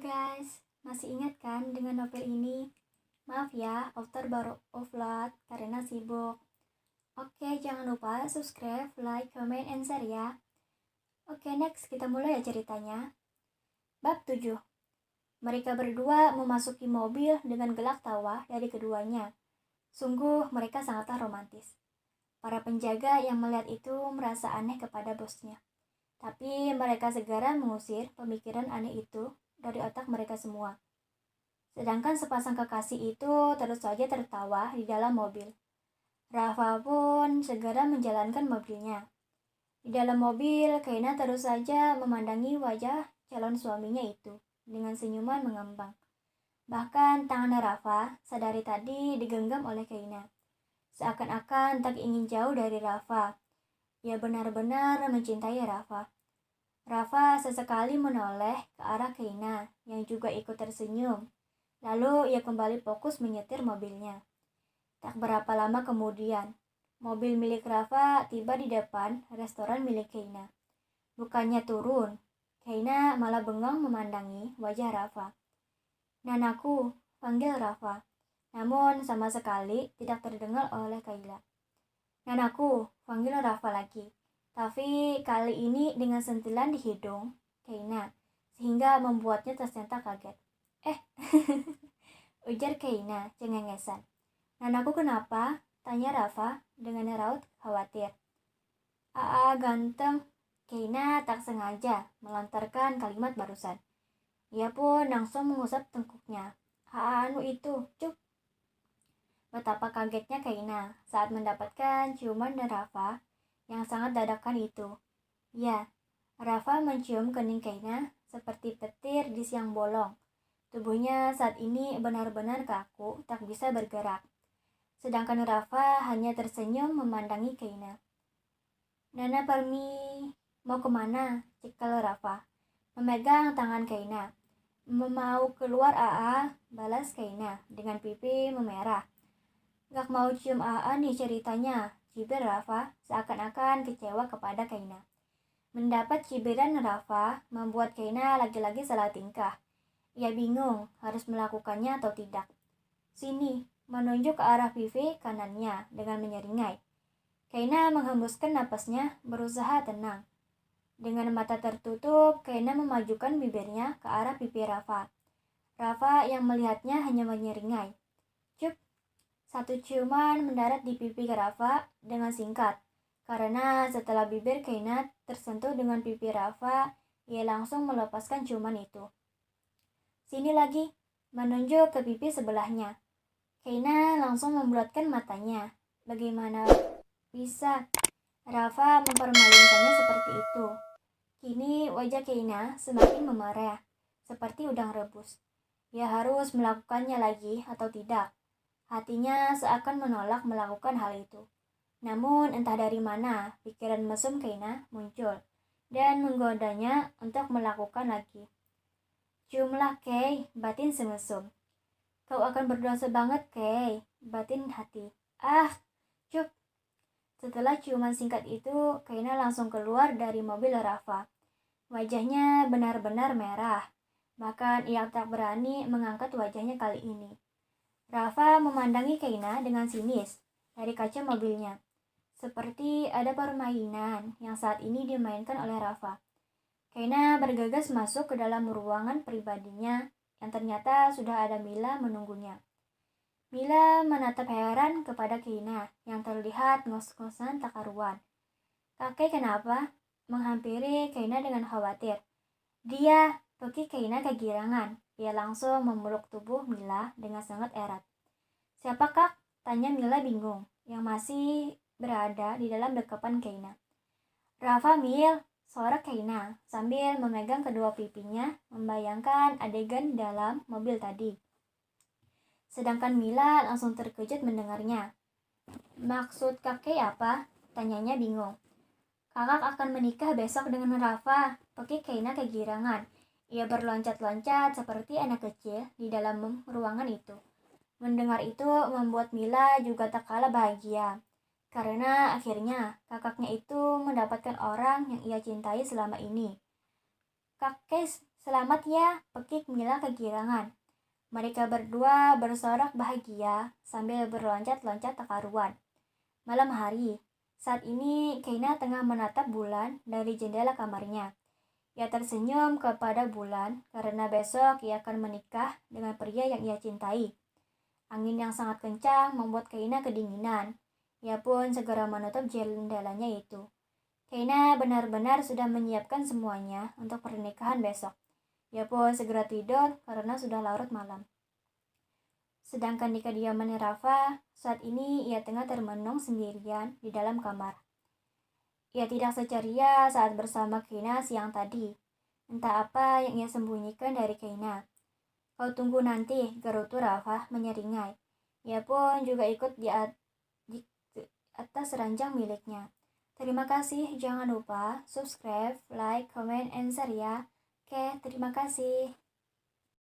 guys, masih ingat kan dengan novel ini? Maaf ya, author baru upload karena sibuk. Oke, jangan lupa subscribe, like, comment, and share ya. Oke, next kita mulai ya ceritanya. Bab 7. Mereka berdua memasuki mobil dengan gelak tawa dari keduanya. Sungguh mereka sangatlah romantis. Para penjaga yang melihat itu merasa aneh kepada bosnya. Tapi mereka segera mengusir pemikiran aneh itu dari otak mereka semua. Sedangkan sepasang kekasih itu terus saja tertawa di dalam mobil. Rafa pun segera menjalankan mobilnya. Di dalam mobil, Kaina terus saja memandangi wajah calon suaminya itu dengan senyuman mengembang. Bahkan tangan Rafa sadari tadi digenggam oleh Kaina. Seakan-akan tak ingin jauh dari Rafa. Ia benar-benar mencintai Rafa. Rafa sesekali menoleh ke arah Kaina yang juga ikut tersenyum. Lalu ia kembali fokus menyetir mobilnya. Tak berapa lama kemudian, mobil milik Rafa tiba di depan restoran milik Kaina. Bukannya turun, Kaina malah bengong memandangi wajah Rafa. "Nanaku," panggil Rafa. Namun sama sekali tidak terdengar oleh Kaila. "Nanaku," panggil Rafa lagi. Tapi kali ini dengan sentilan di hidung Kaina, sehingga membuatnya tersentak kaget. Ujar Kaina cengengesan. "Nanaku kenapa?" tanya Rafa dengan raut khawatir. "Aa ganteng." Kaina tak sengaja melontarkan kalimat barusan. Ia pun langsung mengusap tengkuknya. "Aa anu itu, cuk." Betapa kagetnya Kaina saat mendapatkan ciuman dari Rafa yang sangat dadakan itu. Ya, Rafa mencium kening Kaina seperti petir di siang bolong. Tubuhnya saat ini benar-benar kaku, tak bisa bergerak. Sedangkan Rafa hanya tersenyum memandangi Kaina. "Nana permi, mau kemana?" cikal Rafa, memegang tangan Kaina. "Mau keluar Aa," balas Kaina dengan pipi memerah. "Gak mau cium Aa nih ceritanya," cibir Rafa seakan-akan kecewa kepada Kaina. Mendapat cibiran Rafa membuat Kaina lagi-lagi salah tingkah. Ia bingung harus melakukannya atau tidak. "Sini," menunjuk ke arah pipi kanannya dengan menyeringai. Kaina menghembuskan napasnya, berusaha tenang. Dengan mata tertutup, Kaina memajukan bibirnya ke arah pipi Rafa. Rafa yang melihatnya hanya menyeringai. "Cup." Satu ciuman mendarat di pipi Rafa dengan singkat. Karena setelah bibir Kaina tersentuh dengan pipi Rafa, ia langsung melepaskan ciuman itu. "Sini lagi," menunjuk ke pipi sebelahnya. Kaina langsung membulatkan matanya. Bagaimana bisa Rafa mempermainkannya seperti itu? Kini wajah Kaina semakin memerah, seperti udang rebus. Ia harus melakukannya lagi atau tidak? Hatinya seakan menolak melakukan hal itu. Namun entah dari mana pikiran mesum Kaina muncul dan menggodanya untuk melakukan lagi. "Ciumlah Kay," batin semesum. "Kau akan berdosa banget Kay," batin hati. "Ah, cup." Setelah ciuman singkat itu, Kaina langsung keluar dari mobil Rafa. Wajahnya benar-benar merah. Bahkan ia tak berani mengangkat wajahnya kali ini. Rafa memandangi Kaina dengan sinis dari kaca mobilnya. Seperti ada permainan yang saat ini dimainkan oleh Rafa. Kaina bergegas masuk ke dalam ruangan pribadinya yang ternyata sudah ada Mila menunggunya. Mila menatap heran kepada Kaina yang terlihat ngos-ngosan tak karuan. "Kakek kenapa?" menghampiri Kaina dengan khawatir. "Dia," Toki Kaina kegirangan. Ia langsung memeluk tubuh Mila dengan sangat erat. "Siapa Kak?" tanya Mila bingung, yang masih berada di dalam dekapan Kaina. "Rafa Mil," sorak Kaina sambil memegang kedua pipinya membayangkan adegan dalam mobil tadi. Sedangkan Mila langsung terkejut mendengarnya. "Maksud kakek apa?" tanyanya bingung. "Kakak akan menikah besok dengan Rafa," Toki Kaina kegirangan. Ia berloncat-loncat seperti anak kecil di dalam ruangan itu. Mendengar itu membuat Mila juga tak kalah bahagia. Karena akhirnya kakaknya itu mendapatkan orang yang ia cintai selama ini. "Kakek Selamat ya, Pekik Mila kegirangan. Mereka berdua bersorak bahagia sambil berloncat-loncat tak karuan. Malam hari, saat ini Keina tengah menatap bulan dari jendela kamarnya. Ia tersenyum kepada bulan karena besok ia akan menikah dengan pria yang ia cintai. Angin yang sangat kencang membuat Keina kedinginan. Ia pun segera menutup jendelanya itu. Keina benar-benar sudah menyiapkan semuanya untuk pernikahan besok. Ia pun segera tidur karena sudah larut malam. Sedangkan di kediaman Rafa, saat ini ia tengah termenung sendirian di dalam kamar. Ia tidak seceria saat bersama Keina siang tadi. Entah apa yang ia sembunyikan dari Keina. Kau tunggu nanti, gerutu Rafa menyeringai. Ia pun juga ikut di atas ranjang miliknya. Terima kasih, jangan lupa subscribe, like, comment, and share ya. Oke, terima kasih.